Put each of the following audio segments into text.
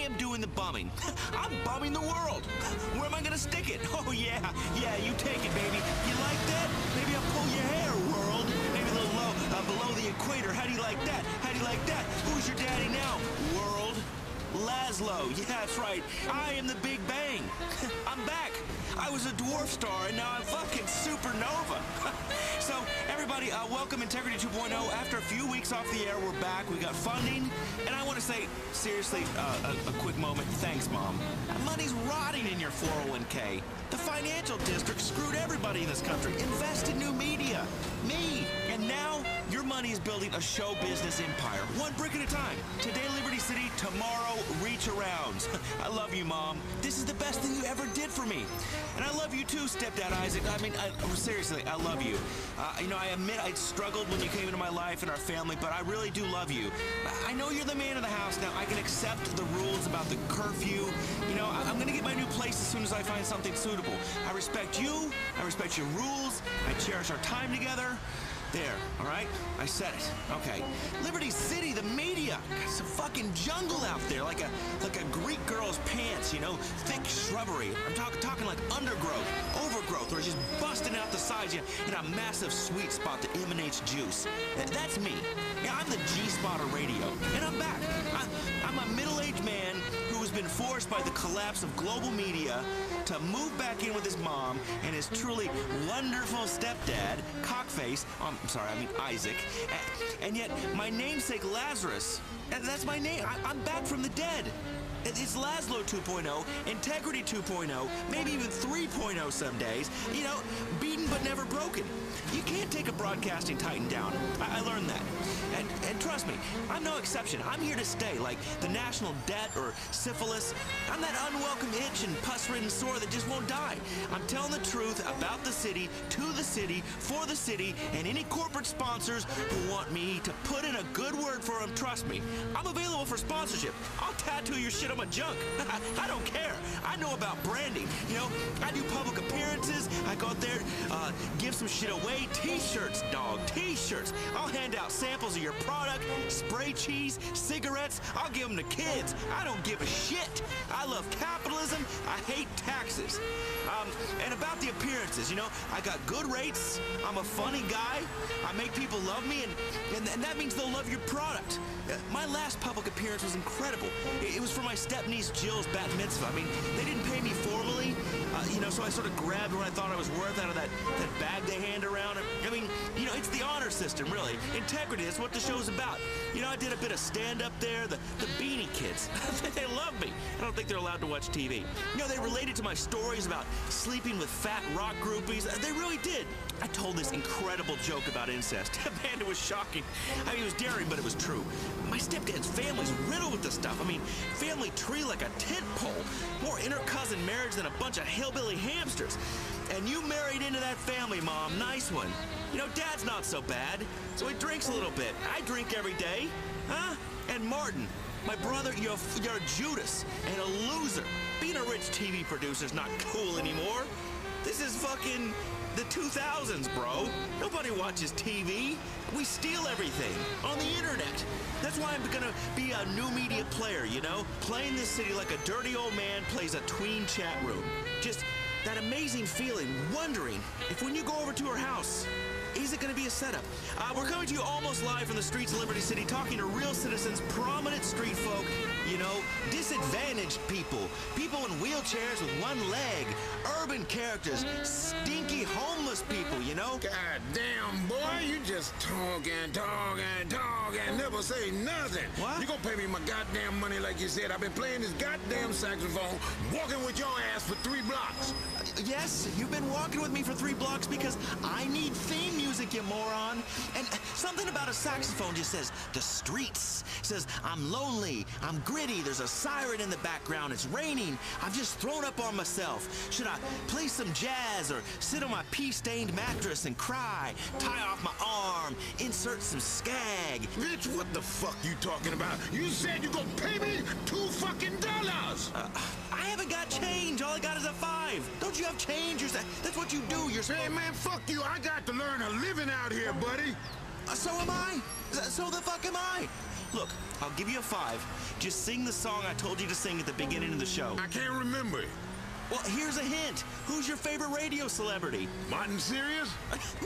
am doing the bumming. I'm bumming the world. Where am I gonna stick it? Oh yeah, you take it, baby. You like that? Maybe I'll pull your hair, world. Maybe a little low, below the equator. How do you like that? How do you like that? Who's your daddy now, world? Laszlo. Yeah, that's right. I am the Big Bang. I'm back. I was a dwarf star, and now I'm fucking supernova. So, everybody, welcome Integrity 2.0. After a few weeks off the air, we're back. We got funding, and I want to say, seriously, a quick moment. Thanks, Mom. Money's rotting in your 401k. The financial district screwed everybody in this country. Invest in new media. Me. And now, your money is building a show business empire, one brick at a time. Today, Liberty City, tomorrow, reach arounds. I love you, Mom. This is the best thing you ever did for me. And I love you too, Stepdad Isaac. I mean, seriously, I love you. I admit I struggled when you came into my life and our family, but I really do love you. I know you're the man of the house now. I can accept the rules about the curfew. I'm gonna get my new place as soon as I find something suitable. I respect you. I respect your rules. I cherish our time together. There, all right? I said it. Okay. Liberty City, the media. Got some fucking jungle out there, like a Greek girl's pants, thick shrubbery. I'm talking like undergrowth, overgrowth, or just busting out the sides in a massive sweet spot that emanates juice. That's me. Yeah, I'm the G-spot of radio, and I'm back. I'm a middle-aged man who has been forced by the collapse of global media to move back in with his mom and his truly wonderful stepdad, Cockface, Isaac, and yet my namesake Lazarus, and that's my name. I'm back from the dead. It's Laszlo 2.0, Integrity 2.0, maybe even 3.0 some days. Beaten but never broken. You can't take a broadcasting titan down. I learned that. And trust me, I'm no exception. I'm here to stay, like the national debt or syphilis. I'm that unwelcome itch and pus-ridden sore that just won't die. I'm telling the truth about the city, to the city, for the city, and any corporate sponsors who want me to put in a good word for them. Trust me, I'm available for sponsorship. I'll tattoo your shit on my junk. I don't care. I know about branding. I do public appearances. I go out there, give some shit away. T-shirts, dog. T-shirts. I'll hand out samples of your product, spray cheese, cigarettes. I'll give them to kids. I don't give a shit. I love capitalism. I hate taxes. And about the appearances, I got good rates. I'm a funny guy. I make people love me, and that means they'll love your product. My last public appearance was incredible. It was for my step-niece Jill's bat mitzvah. They didn't pay me formally, so I sort of grabbed what I thought I was worth out of that bag they hand around. It's the honor system, really. Integrity, that's what the show's about. I did a bit of stand-up there. The Beanie Kids, they love me. I don't think they're allowed to watch TV. They related to my stories about sleeping with fat rock groupies. They really did. I told this incredible joke about incest. Man, it was shocking. It was daring, but it was true. My stepdad's family's riddled with this stuff. Family tree like a tent pole. More inter-cousin marriage than a bunch of hillbilly hamsters. And you married into that family, Mom. Nice one. Dad's not so bad, so he drinks a little bit. I drink every day. Huh? And Martin, my brother, you're a Judas and a loser. Being a rich TV producer's not cool anymore. This is fucking the 2000s, bro. Nobody watches TV. We steal everything on the internet. That's why I'm gonna be a new media player, Playing this city like a dirty old man plays a tween chat room. Just that amazing feeling, wondering if when you go over to her house, is it going to be a setup? We're coming to you almost live from the streets of Liberty City, talking to real citizens, prominent street folk, disadvantaged people in wheelchairs with one leg, urban characters, stinky homeless people, God damn, boy, you just talk and never say nothing. What? You gonna pay me my goddamn money like you said. I've been playing this goddamn saxophone, walking with your ass for 3 blocks. Yes, you've been walking with me for 3 blocks because I need theme music, you moron. And something about a saxophone just says, the streets. It says, I'm lonely, I'm gritty, there's a siren in the background, it's raining, I've just thrown up on myself. Should I play some jazz or sit on my pee-stained mattress and cry, tie off my arm, insert some skag? Bitch, what the fuck you talking about? You said you gonna pay me $2 fucking dollars. I haven't got change, all I got is a 5. Don't you have change? That's what you do, Hey man, fuck you, I got to learn a living out here, buddy. So am I. So the fuck am I. Look, I'll give you a 5. Just sing the song I told you to sing at the beginning of the show. I can't remember it. Well, here's a hint. Who's your favorite radio celebrity? Martin Sirius?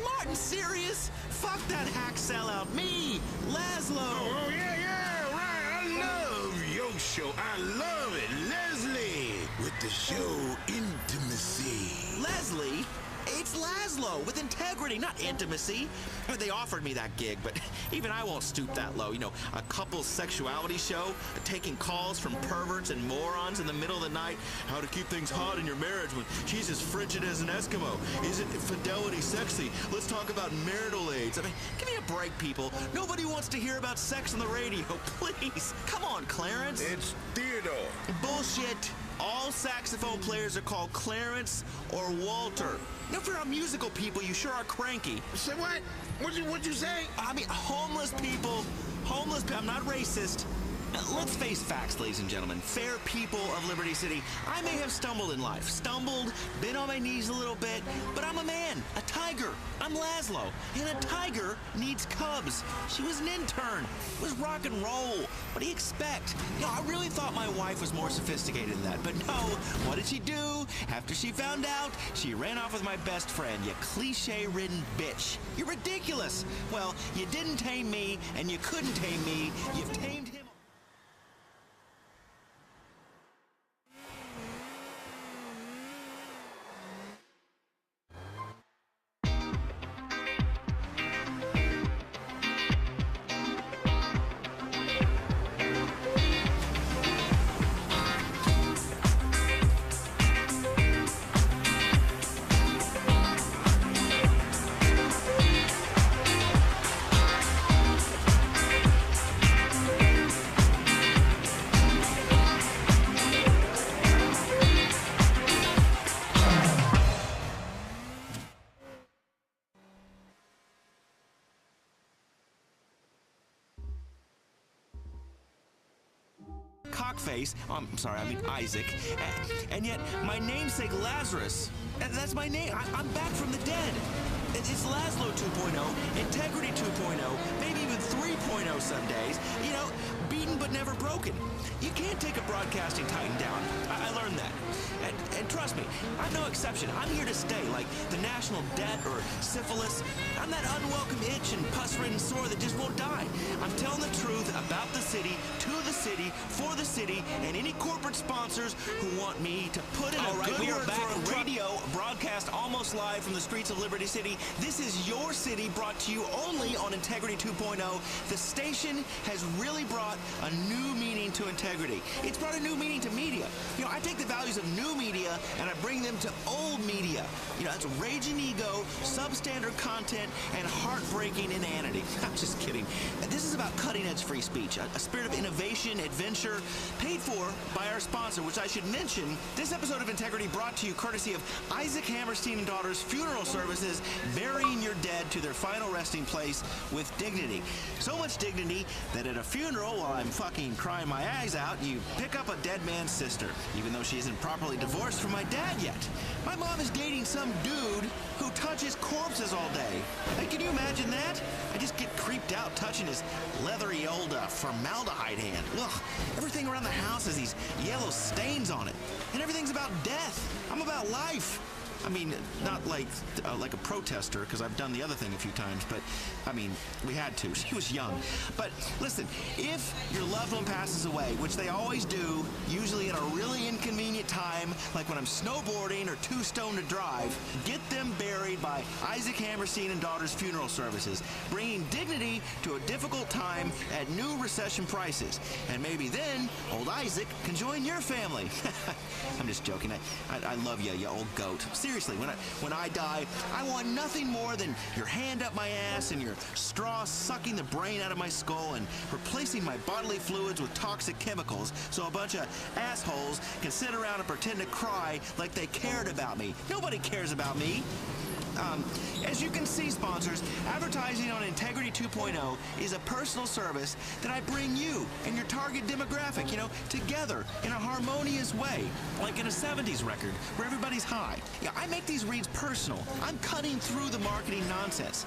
Martin Sirius? Fuck that hack sellout. Me, Laszlo. Oh, yeah, right. I love your show. I love it. Leslie with the show Intimacy. Leslie? It's Laszlo with integrity, not intimacy. They offered me that gig, but even I won't stoop that low. You know, a couple's sexuality show, taking calls from perverts and morons in the middle of the night. How to keep things hot in your marriage when she's as frigid as an Eskimo. Isn't fidelity sexy? Let's talk about marital aids. I mean, give me a break, people. Nobody wants to hear about sex on the radio. Please. Come on, Clarence. It's Theodore. Bullshit. All saxophone players are called Clarence or Walter. Now, if you're a musical people, you sure are cranky. Say what? What'd you say? I mean, homeless people. I'm not racist. Let's face facts, ladies and gentlemen. Fair people of Liberty City, I may have stumbled in life. Stumbled, been on my knees a little bit, but I'm a man, a tiger. I'm Laszlo, and a tiger needs cubs. She was an intern. It was rock and roll. What do you expect? You know, I really thought my wife was more sophisticated than that, but no. What did she do? After she found out, she ran off with my best friend, you cliche-ridden bitch. You're ridiculous. Well, you didn't tame me, and you couldn't tame me. You've tamed him. Cockface, I'm sorry, I mean Isaac, and yet my namesake Lazarus, that's my name. I'm back from the dead. It's Laszlo 2.0, Integrity 2.0, maybe even 3.0 some days. You know, beaten but never broken. You can't take a broadcasting titan down. I learned that. And trust me, I'm no exception. I'm here to stay, like the national debt or syphilis. I'm that unwelcome itch and pus-ridden sore that just won't die. I'm telling the truth about the city, to the city, for the city, and any corporate sponsors who want me to put in a good word for a radio broadcast almost live from the streets of Liberty City. This is your city, brought to you only on Integrity 2.0. The station has really brought a new meaning to integrity. It's brought a new meaning to media. You know, I take the values of new media and I bring them to old media. You know, that's raging ego, substandard content, and heartbreaking inanity. I'm just kidding. This is about cutting-edge free speech, a spirit of innovation, adventure, paid for by our sponsor, which I should mention. This episode of Integrity brought to you courtesy of Isaac Hammerstein and Daughters Funeral Services, burying your dead to their final resting place with dignity. So much dignity that at a funeral, while I'm fucking crying my eyes out, you pick up a dead man's sister, even though she isn't properly divorced from my dad yet. My mom is dating some dude who touches corpses all day. Hey, can you imagine that? I just get creeped out touching his leathery old formaldehyde hand. Ugh, everything around the house has these yellow stains on it. And everything's about death. I'm about life. I mean, not like a protester, because I've done the other thing a few times, but, I mean, we had to. She was young. But, listen, if your loved one passes away, which they always do, usually at a really inconvenient time, like when I'm snowboarding or too stoned to drive, get them buried by Isaac Hammerstein and Daughters Funeral Services, bringing dignity to a difficult time at new recession prices. And maybe then, old Isaac can join your family. I'm just joking. I love you, you old goat. Seriously, when I die, I want nothing more than your hand up my ass and your straw sucking the brain out of my skull and replacing my bodily fluids with toxic chemicals so a bunch of assholes can sit around and pretend to cry like they cared about me. Nobody cares about me. As you can see, sponsors, advertising on Integrity 2.0 is a personal service that I bring you and your target demographic, together in a harmonious way, like in a 70s record where everybody's high. Yeah, I make these reads personal. I'm cutting through the marketing nonsense.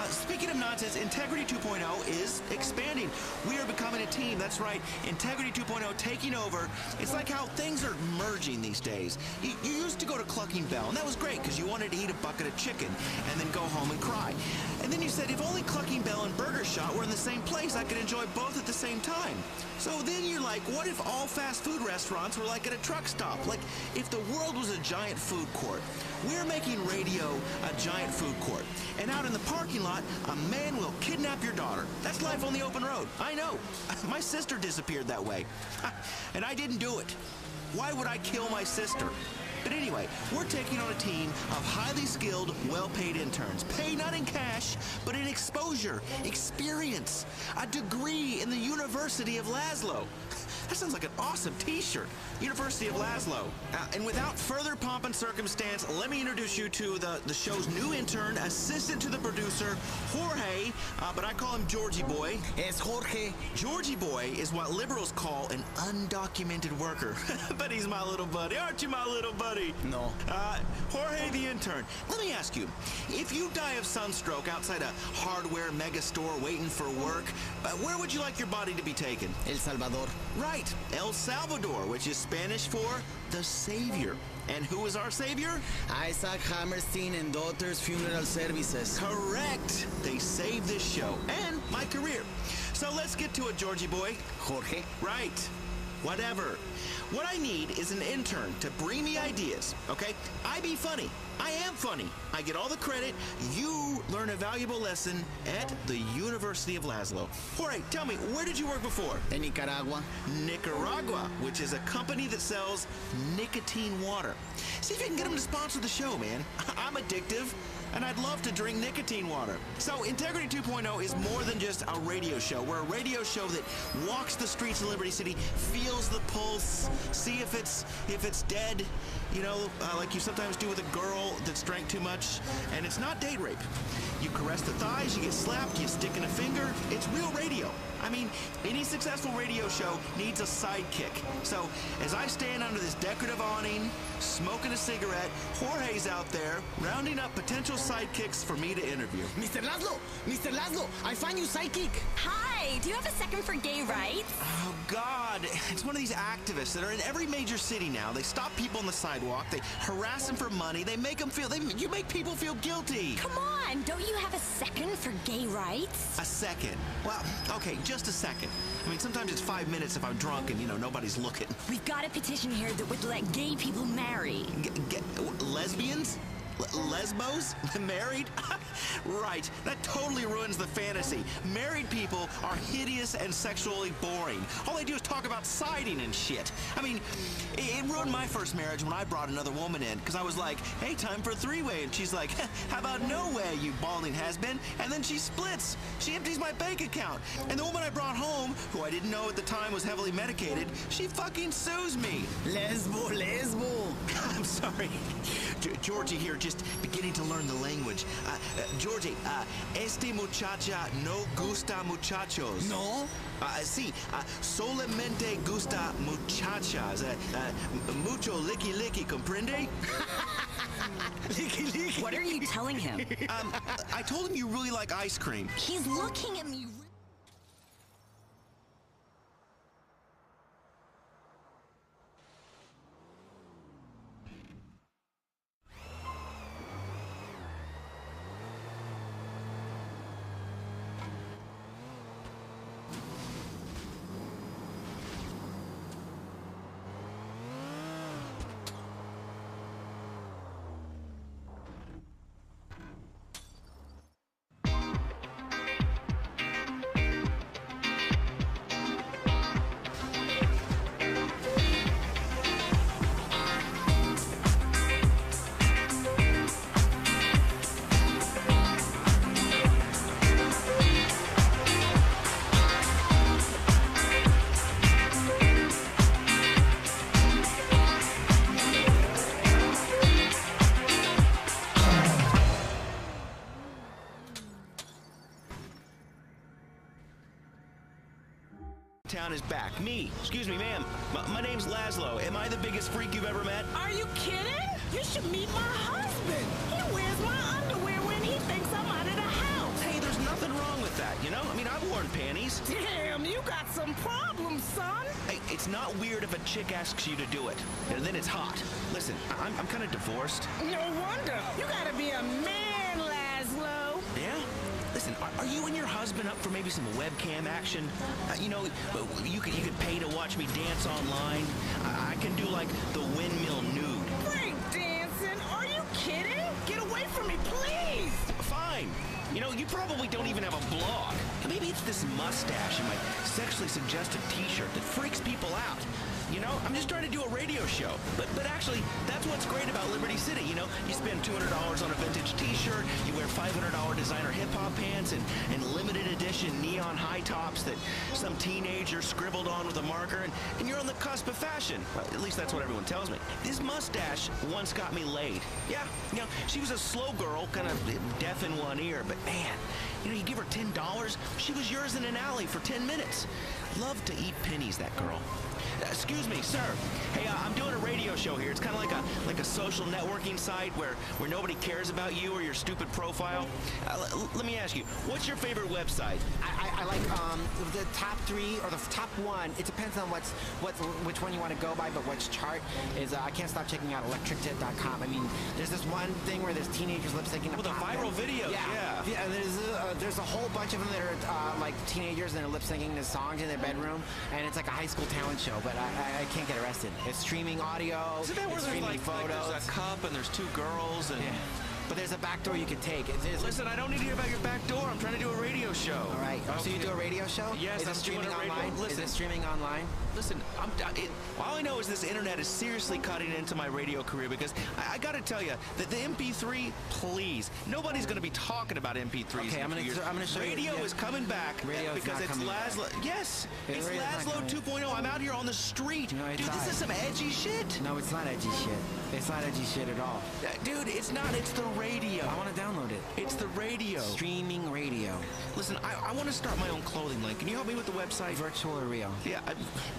Speaking of nonsense, Integrity 2.0 is expanding. We are becoming a team. That's right. Integrity 2.0 taking over. It's like how things are merging these days. You used to go to Clucking Bell, and that was great because you wanted to eat a bucket of chicken and then go home and cry. And then you said, if only Clucking Bell and Burger Shot were in the same place, I could enjoy both at the same time. So then you're like, what if all fast food restaurants were like at a truck stop? Like if the world was a giant food court. We're making radio a giant food court. And out in the parking lot, a man will kidnap your daughter. That's life on the open road. I know. My sister disappeared that way. And I didn't do it. Why would I kill my sister? But anyway, we're taking on a team of highly skilled, well-paid interns. Paid not in cash, but in exposure, experience, a degree in the University of Laszlo. That sounds like an awesome t-shirt. University of Laszlo. And without further pomp and circumstance, let me introduce you to the show's new intern, assistant to the producer, Jorge, but I call him Georgie Boy. Es Jorge. Georgie Boy is what liberals call an undocumented worker. But he's my little buddy. Aren't you my little buddy? No. Jorge the intern. Let me ask you, if you die of sunstroke outside a hardware mega store waiting for work, where would you like your body to be taken? El Salvador. Right, El Salvador, which is Spanish for the Savior. And who is our Savior? Isaac Hammerstein and Daughters Funeral Services. Correct. They saved this show and my career. So let's get to it, Georgie Boy. Jorge. Right. Whatever. What I need is an intern to bring me ideas, okay? I be funny. I am funny. I get all the credit. You learn a valuable lesson at the University of Laszlo. Jorge, tell me, where did you work before? En Nicaragua. Nicaragua, which is a company that sells nicotine water. See if you can get them to sponsor the show, man. I'm addictive, and I'd love to drink nicotine water. So Integrity 2.0 is more than just a radio show. We're a radio show that walks the streets of Liberty City, feels the pulse, see if it's dead, like you sometimes do with a girl that's drank too much. And it's not date rape. You caress the thighs, you get slapped, you stick in a finger. It's real radio. I mean, any successful radio show needs a sidekick. So as I stand under this decorative awning, smoking a cigarette, Jorge's out there rounding up potential sidekicks for me to interview. Mr. Laszlo! Mr. Laszlo! I find you sidekick! Hi! Do you have a second for gay rights? Oh, God. It's one of these activists that are in every major city now. They stop people on the sidewalk. They harass them for money. They make them feel... You make people feel guilty. Come on! Don't you have a second for gay rights? A second? Well, okay, just a second. I mean, sometimes it's 5 minutes if I'm drunk and, nobody's looking. We've got a petition here that would let gay people marry. Lesbians? Lesbos? Married? Right. That totally ruins the fantasy. Married people are hideous and sexually boring. All they do is talk about siding and shit. I mean, it ruined my first marriage when I brought another woman in, because I was like, hey, time for a three-way. And she's like, how about no way, you balding has-been? And then she splits. She empties my bank account. And the woman I brought home, who I didn't know at the time was heavily medicated, she fucking sues me. Lesbo. I'm sorry. Georgie here, just beginning to learn the language. Georgie, este muchacha no gusta muchachos. No? Sí, solamente gusta muchachas. Mucho licky, comprende? Licky. What are you telling him? I told him you really like ice cream. He's looking at me. Me. Excuse me, ma'am. My name's Laszlo. Am I the biggest freak you've ever met? Are you kidding? You should meet my husband. He wears my underwear when he thinks I'm out of the house. Hey, there's nothing wrong with that, you know? I mean, I've worn panties. Damn, you got some problems, son. Hey, it's not weird if a chick asks you to do it. And then it's hot. Listen, I'm kind of divorced. No wonder. You gotta be a man, Laszlo. Yeah? Listen, are you and your husband up for maybe some webcam action? You know, you could pay to watch me dance online. I can do, like, the windmill nude. Break dancing? Are you kidding? Get away from me, please. Fine. You know, you probably don't even have a blog. Maybe it's this mustache and my sexually suggestive t-shirt that freaks people out. You know, I'm just trying to do a radio show. But actually, that's what's great about Liberty City, you know? You spend $200 on a vintage t-shirt, you wear $500 designer hip-hop pants and limited edition neon high tops that some teenager scribbled on with a marker, and you're on the cusp of fashion. Well, at least that's what everyone tells me. This mustache once got me laid. Yeah, you know, she was a slow girl, kind of deaf in one ear, but man, you know, you give her $10, she was yours in an alley for 10 minutes. Loved to eat pennies, that girl. Excuse me, sir. Hey, I'm doing a radio show here. It's kind of like a social networking site where nobody cares about you or your stupid profile. Let me ask you, what's your favorite website? I like the top 3 or the top 1. It depends on which one you want to go by, but which chart is. I can't stop checking out electrictit.com. I mean, there's this one thing where there's teenagers lip syncing. With the viral videos, yeah. And there's a whole bunch of them that are like teenagers and they're lip syncing the songs in their bedroom, and it's like a high school talent show. But I can't get arrested. It's streaming audio. Isn't that where it's there's streaming photos? There's a cup and there's 2 girls and. Yeah. But there's a back door you can take. Listen, I don't need to hear about your back door. I'm trying to do a radio show. All right. Okay. So you do a radio show? Yes, Is I'm it streaming doing a radio. online? Listen, Is it streaming online? Listen, all I know is this internet is seriously cutting into my radio career because I got to tell you that the MP3, please, nobody's going to be talking about MP3s. Okay, I'm going to show you. Radio is coming back because it's Laszlo. Yes, it's Laszlo 2.0. I'm out here on the street. No, dude, this is some edgy shit. No, it's not edgy shit. It's not edgy shit at all. Dude, it's not. It's the radio. I want to download it. It's the radio. Streaming radio. Listen, I want to start my own clothing line. Can you help me with the website? Virtual or real? Yeah,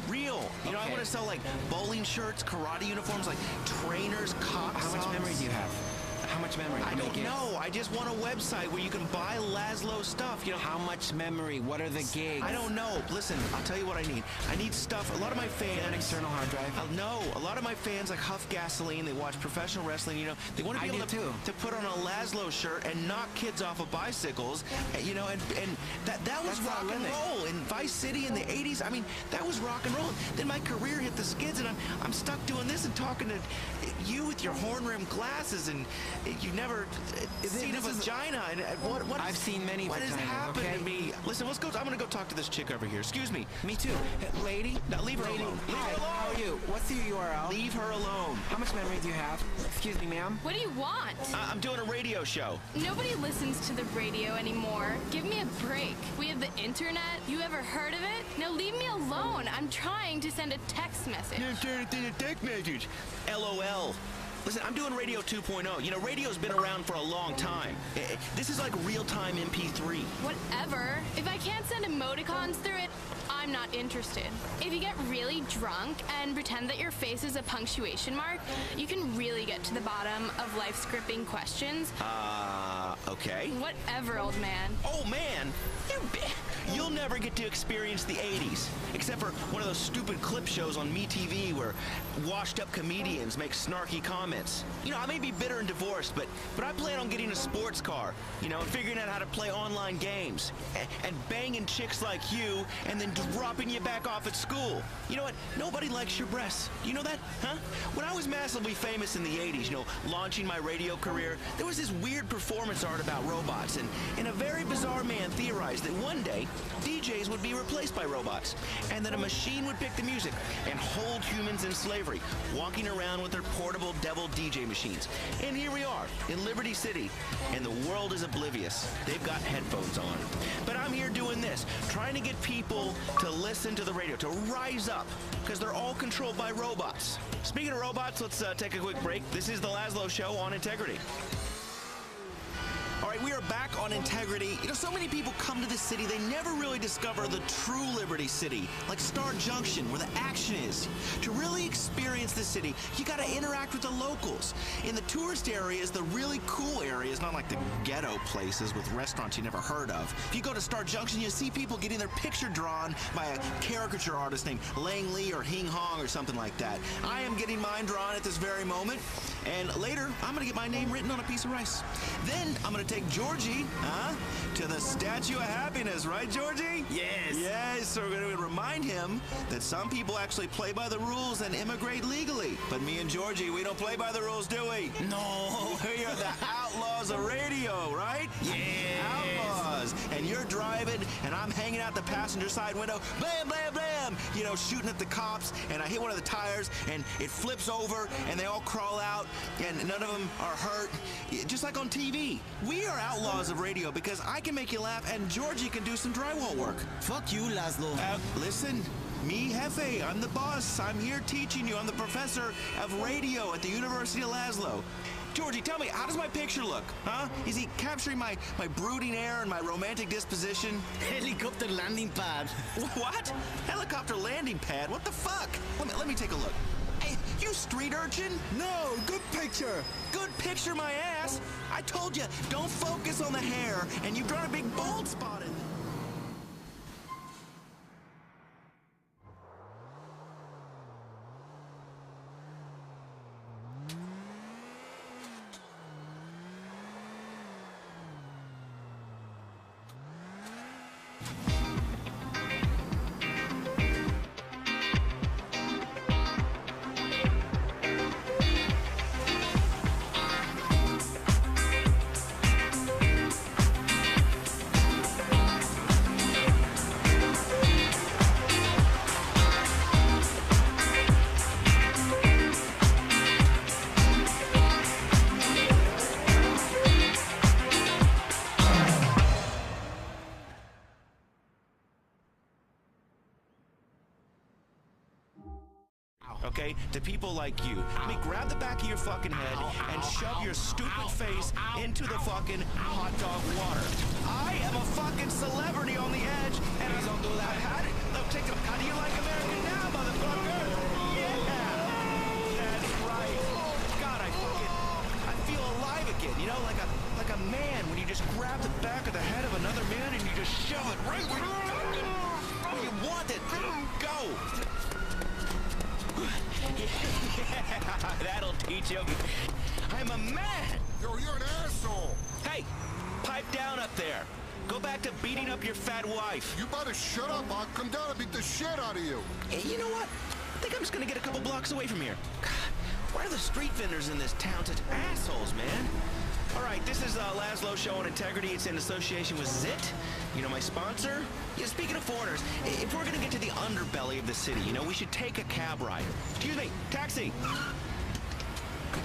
real. You know, I want to sell like bowling shirts, karate uniforms, like trainers, cock How much memory do you have? How much memory? I don't know. I just want a website where you can buy Laszlo stuff. You know, how much memory? What are the gigs? I don't know. Listen, I'll tell you what I need. I need stuff. A lot of my fans. An external hard drive? No. A lot of my fans like huff gasoline. They watch professional wrestling. You know, they want to be able to put on a Laszlo shirt and knock kids off of bicycles. You know, and that was rock and roll in Vice City in the 80s. I mean, that was rock and roll. Then my career hit the skids, and I'm stuck doing this and talking to you with your horn-rimmed glasses, and you've never seen a vagina. And what I've seen many What vaginas, has happened okay? to me? Listen, let's go. I'm gonna go talk to this chick over here. Excuse me. Me too. Lady? Now leave her alone. Leave her alone. How are you? What's the URL? Leave her alone. How much memory do you have? Excuse me, ma'am. What do you want? I'm doing a radio show. Nobody listens to the radio anymore. Give me a break. We have the internet. You ever heard of it? Now leave me alone. I'm trying to send a text message. Text message. LOL. Listen, I'm doing Radio 2.0. You know, radio's been around for a long time. This is like real-time MP3. Whatever. If I can't send emoticons through it, I'm not interested. If you get really drunk and pretend that your face is a punctuation mark, you can really get to the bottom of life's gripping questions. Okay. Whatever, old man. Oh, man. You'll never get to experience the 80s, except for one of those stupid clip shows on MeTV where washed-up comedians make snarky comments. You know, I may be bitter and divorced, but I plan on getting a sports car, you know, and figuring out how to play online games, and banging chicks like you, and then dropping you back off at school. You know what? Nobody likes your breasts. You know that? Huh? When I was massively famous in the 80s, you know, launching my radio career, there was this weird performance art about robots, and a very bizarre man theorized that one day, DJs would be replaced by robots, and that a machine would pick the music and hold humans in slavery, walking around with their portable devil DJ machines. And here we are, in Liberty City, and the world is oblivious. They've got headphones on. But I'm here doing this, trying to get people to listen to the radio, to rise up, because they're all controlled by robots. Speaking of robots, let's take a quick break. This is the Laszlo Show on Integrity. All right, we are back on Integrity. You know, so many people come to this city, they never really discover the true Liberty City, like Star Junction, where the action is. To really experience the city, you gotta interact with the locals. In the tourist areas, the really cool areas, not like the ghetto places with restaurants you never heard of. If you go to Star Junction, you see people getting their picture drawn by a caricature artist named Lang Lee or Hing Hong or something like that. I am getting mine drawn at this very moment, and later, I'm gonna get my name written on a piece of rice. Then, I'm gonna take Georgie, to the Statue of Happiness, right, Georgie? Yes. Yes, so we're gonna remind him that some people actually play by the rules and immigrate legally. But me and Georgie, we don't play by the rules, do we? No. We are the outlaws of radio, right? Yes. Outlaws. And you're driving, and I'm hanging out the passenger side window, blam, blam, blam, you know, shooting at the cops, and I hit one of the tires, and it flips over, and they all crawl out, and none of them are hurt. Just like on TV. We are outlaws of radio because I can make you laugh, and Georgie can do some drywall work. Fuck you, Laszlo. Listen, me, Jefe, I'm the boss. I'm here teaching you. I'm the professor of radio at the University of Laszlo. Georgie, tell me, how does my picture look, huh? Is he capturing my brooding air and my romantic disposition? Helicopter landing pad. What? Helicopter landing pad? What the fuck? Let me take a look. Hey, you street urchin? No, good picture. Good picture, my ass. I told you, don't focus on the hair, and you've drawn a big bald spot in there. Okay, to people like you. Let me grab the back of your fucking head and shove your stupid face into the fucking hot dog water. I am a fucking celebrity on the edge, and I don't do that. How do you like American now, motherfucker? Yeah, that's right. God, I feel alive again. You know, like a man when you just grab the back of the head of another man and you just shove it right where you want it. Go. Yeah, that'll teach you. I'm a man. Yo, you're an asshole. Hey, pipe down up there. Go back to beating up your fat wife. You better shut up. I'll come down and beat the shit out of you. Hey, you know what? I think I'm just gonna get a couple blocks away from here. God, why are the street vendors in this town such assholes, man? All right, this is Laszlo Show on Integrity. It's in association with ZIT, you know, my sponsor. Yeah, speaking of foreigners, if we're gonna get to the underbelly of the city, you know, we should take a cab ride. Excuse me, taxi.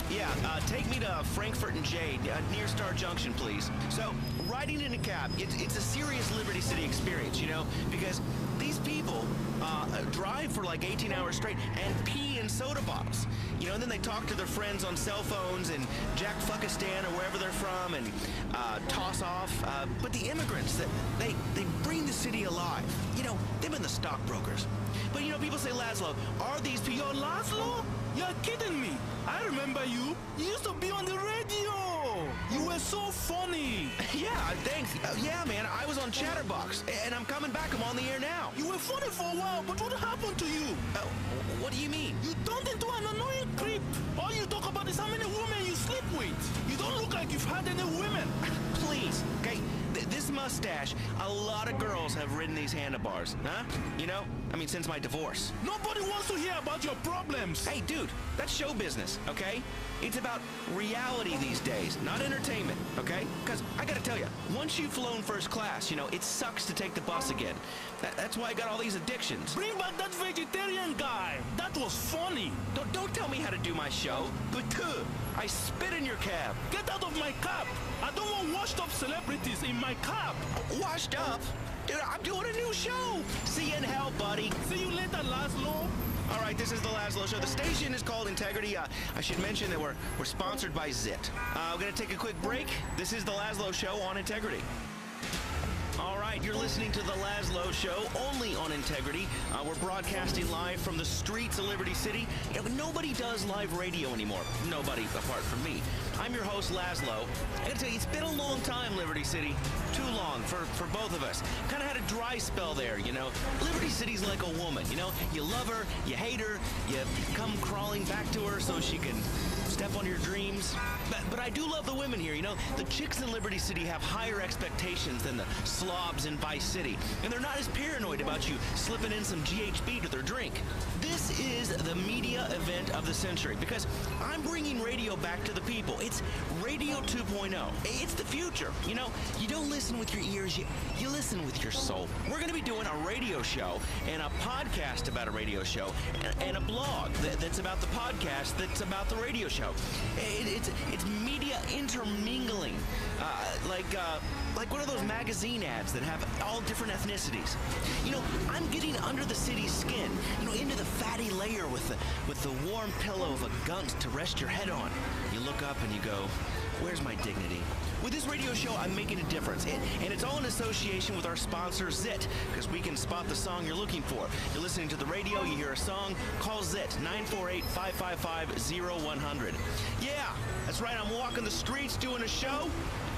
Yeah, take me to Frankfurt and Jade, near Star Junction, please. So, riding in a cab, it's a serious Liberty City experience, you know, because these people drive for like 18 hours straight and pee in soda bottles. You know, and then they talk to their friends on cell phones in Jackfuckistan or wherever they're from and toss off. But the immigrants, they bring the city alive. You know, they've been the stockbrokers. But, you know, people say, Laszlo, are these people... Yo, Laszlo? You're kidding me. I remember you. You used to be on the radio. You were so funny. Yeah, thanks. Yeah, man, I was on Chatterbox, and I'm coming back. I'm on the air now. You were funny for a while, but what happened to you? What do you mean? You turned into an annoying creep. All you talk about is how many women you sleep with. You don't look like you've had any women. Please, okay, this mustache, a lot of girls have ridden these handlebars, huh? You know? I mean, since my divorce. Nobody wants to hear about your problems. Hey, dude, that's show business, okay? It's about reality these days, not entertainment, okay? Because I gotta tell you, once you've flown first class, you know, it sucks to take the bus again. That's why I got all these addictions. Bring back that vegetarian guy. That was funny. Don't tell me how to do my show. But I spit in your cab. Get out of my cab. I don't want washed up celebrities in my cab. Washed up? Dude, I'm doing a new show. See you in hell, buddy. See you later, Laszlo. All right, this is the Laszlo Show. The station is called Integrity. I should mention that we're sponsored by Zit. We're going to take a quick break. This is the Laszlo Show on Integrity. All right, you're listening to the Laszlo Show, only on Integrity. We're broadcasting live from the streets of Liberty City. You know, nobody does live radio anymore. Nobody, apart from me. I'm your host, Laszlo. I gotta tell you, it's been a long time, Liberty City. Too long for both of us. Kind of had a dry spell there, you know. Liberty City's like a woman, you know. You love her, you hate her, you come crawling back to her so she can step on your dreams. But I do love the women here, you know. The chicks in Liberty City have higher expectations than the slobs in Vice City. And they're not as paranoid about you slipping in some GHB to their drink. This is the media event of the century because I'm bringing radio back to the people. It's Radio 2.0. It's the future. You know, you don't listen with your ears, you listen with your soul. We're going to be doing a radio show and a podcast about a radio show and a blog that's about the podcast that's about the radio show. It's media intermingling, like one of those magazine ads that have all different ethnicities. You know, I'm getting under the city's skin, you know, into the fatty layer with the warm pillow of a gunk to rest your head on. You look up and you go, where's my dignity? With this radio show, I'm making a difference, and it's all in association with our sponsor, Zit, because we can spot the song you're looking for. You're listening to the radio, you hear a song, call Zit, 948-555-0100. Yeah, that's right, I'm walking the streets doing a show.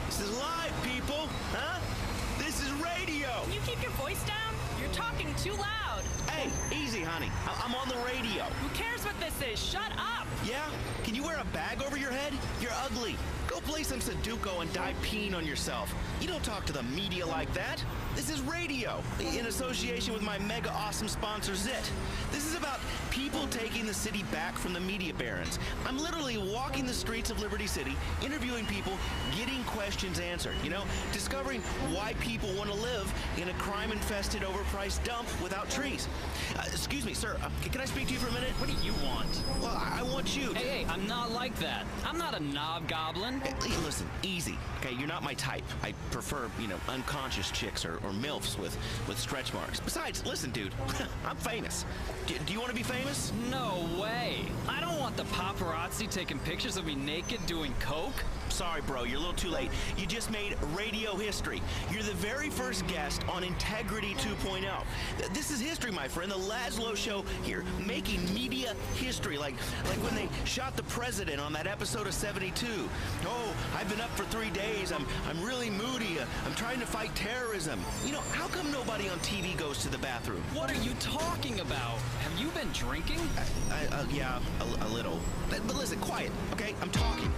This is live, people, huh? This is radio. Can you keep your voice down? You're talking too loud. Hey, easy, honey. I'm on the radio. Who cares what this is? Shut up. Yeah? Can you wear a bag over your head? You're ugly. Go play some Sudoku and die peeing on yourself. You don't talk to the media like that. This is radio, in association with my mega awesome sponsor, Zit. This is about people taking the city back from the media barons. I'm literally walking the streets of Liberty City, interviewing people, getting questions answered, you know, discovering why people want to live in a crime-infested, overpriced dump without trees. Excuse me, sir, can I speak to you for a minute? What do you want? Well, I want you. Hey, I'm not like that. I'm not a knob goblin. Hey, listen, easy, okay? You're not my type. I prefer, you know, unconscious chicks or MILFs with stretch marks. Besides, listen, dude, I'm famous. Do you want to be famous? No way. I don't want the paparazzi taking pictures of me naked doing coke. Sorry, bro, you're a little too late. You just made radio history. You're the very first guest on Integrity 2.0. This is history, my friend. The Laszlo Show here, making media history. Like when they shot the president on that episode of 72. Oh, I've been up for 3 days. I'm really moody. I'm trying to fight terrorism. You know, how come nobody on TV goes to the bathroom? What are you talking about? Have you been drinking? Yeah, a little. But listen, quiet, okay? I'm talking.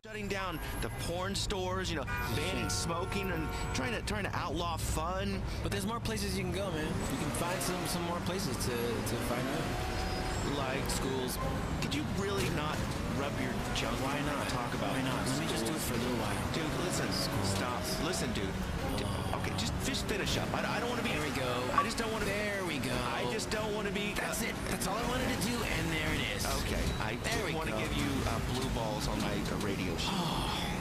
Shutting down the porn stores, you know, banning smoking and trying to outlaw fun. But there's more places you can go, man. You can find some more places to find out. Like schools. Could you really not rub your junk? Why not? Talk about Why not? Let me just do it for a little while. Dude, listen. Stop. Listen, dude. Okay, just finish up. I don't want to be. There we go. I just don't want to. There we go. I just don't want to be. That's it. That's all I wanted to do, and there it is. Okay. I just want to give you blue balls on my radio show.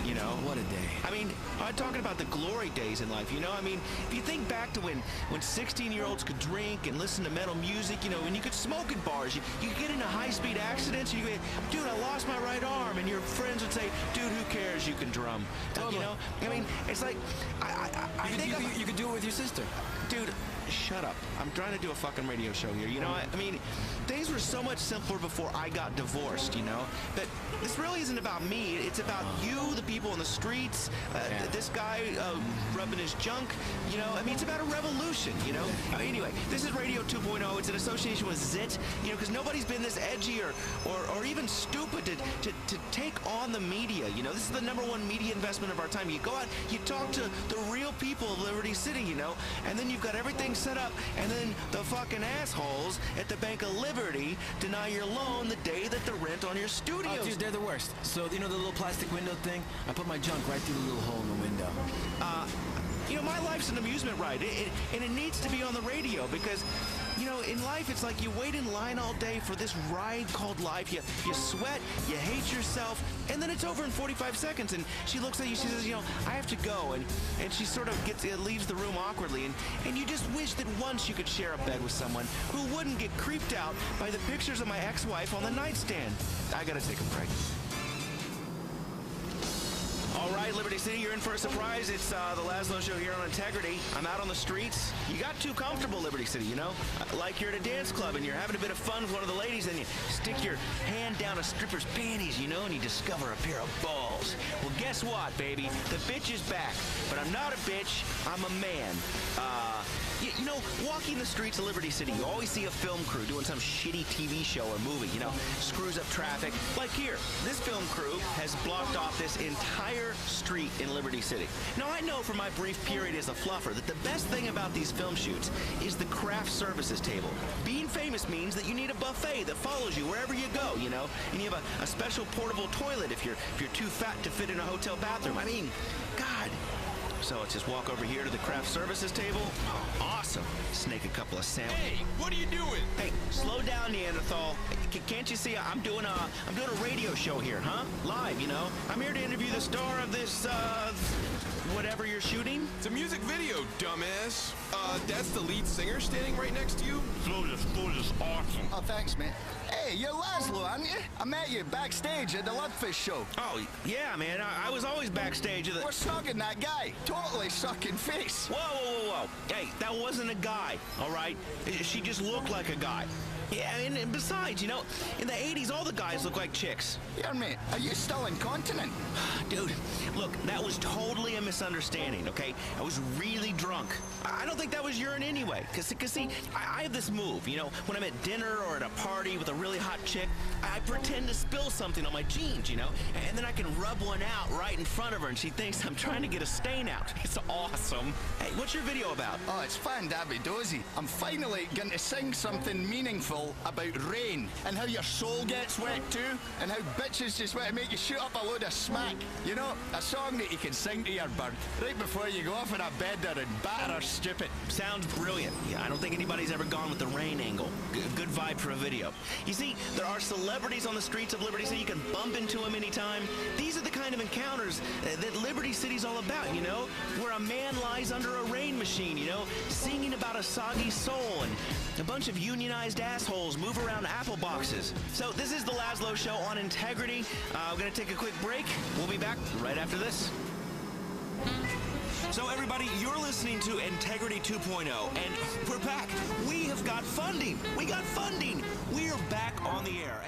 You know? What a day. I mean, I'm talking about the glory days in life, you know? I mean, if you think back to when 16-year-olds could drink and listen to metal music, you know, and you could smoke at bars, you could get into high-speed accidents, and you could, dude, I lost my right arm, and your friends would say, dude, who cares, you can drum. You know? I mean, it's like, I think you could do it with your sister. Dude, shut up. I'm trying to do a fucking radio show here, you know? I mean, things were so much simpler before I got divorced, you know? But this really isn't about me. It's about you, the people in the streets, this guy rubbing his junk, you know? I mean, it's about a revolution, you know? Anyway, this is Radio 2.0. It's an association with Zit, you know, because nobody's been this edgy or even stupid to take on the media. You know, this is the #1 media investment of our time. You go out, you talk to the real people of Liberty City, you know, and then you've got everything set up, and then the fucking assholes at the Bank of Liberty deny your loan the day that the rent on your studio. Oh, dude, they're the worst. So, you know the little plastic window thing? I put my junk right through the little hole in the window. You know, my life's an amusement ride, and it needs to be on the radio because, you know, in life, it's like you wait in line all day for this ride called life. You sweat, you hate yourself, and then it's over in 45 seconds, and she looks at you, she says, you know, I have to go, and she sort of leaves the room awkwardly, and you just wish that once you could share a bed with someone who wouldn't get creeped out by the pictures of my ex-wife on the nightstand. I gotta take a break. All right, Liberty City, you're in for a surprise. It's the Laszlo Show here on Integrity. I'm out on the streets. You got too comfortable, Liberty City, you know? Like you're at a dance club and you're having a bit of fun with one of the ladies and you stick your hand down a stripper's panties, you know, and you discover a pair of balls. Well, guess what, baby? The bitch is back. But I'm not a bitch. I'm a man. You know, walking the streets of Liberty City, you always see a film crew doing some shitty TV show or movie, you know, screws up traffic. Like here, this film crew has blocked off this entire street in Liberty City. Now, I know from my brief period as a fluffer that the best thing about these film shoots is the craft services table. Being famous means that you need a buffet that follows you wherever you go, you know, and you have a special portable toilet if you're too fat to fit in a hotel bathroom. I mean, God. So let's just walk over here to the craft services table. Oh, awesome. Snake a couple of sandwiches. Hey, what are you doing? Hey, slow down, Neanderthal. Can't you see I'm doing a radio show here, huh? Live, you know. I'm here to interview the star of this, whatever you're shooting. It's a music video, dumbass. That's the lead singer standing right next to you? Float is awesome. Oh, thanks, man. Hey, you're Laszlo, aren't you? I met you backstage at the Ludfish show. Oh, yeah, man. I was always backstage at the... We're sucking that guy. Totally sucking face. Whoa. Hey, that wasn't a guy, all right? She just looked like a guy. Yeah, and besides, you know, in the 80s, all the guys look like chicks. Yeah, mate, are you still incontinent? Dude, look, that was totally a misunderstanding, okay? I was really drunk. I don't think that was urine anyway. Cause see, I have this move, you know, when I'm at dinner or at a party with a really hot chick, I pretend to spill something on my jeans, you know, and then I can rub one out right in front of her and she thinks I'm trying to get a stain out. It's awesome. Hey, what's your video about? Oh, it's fan-dabby-dozy. I'm finally going to sing something meaningful about rain and how your soul gets wet too and how bitches just want to make you shoot up a load of smack. You know, a song that you can sing to your bird right before you go off in a bender and batter her stupid. Sounds brilliant. Yeah, I don't think anybody's ever gone with the rain angle. Good vibe for a video. You see, there are celebrities on the streets of Liberty City. You can bump into them anytime. These are the kind of encounters that Liberty City's all about, you know, where a man lies under a rain machine, you know, singing about a soggy soul and a bunch of unionized assholes move around apple boxes. So this is the Laszlo Show on Integrity. We're going to take a quick break. We'll be back right after this. So everybody, you're listening to Integrity 2.0, and we're back. We have got funding. We got funding. We are back on the air.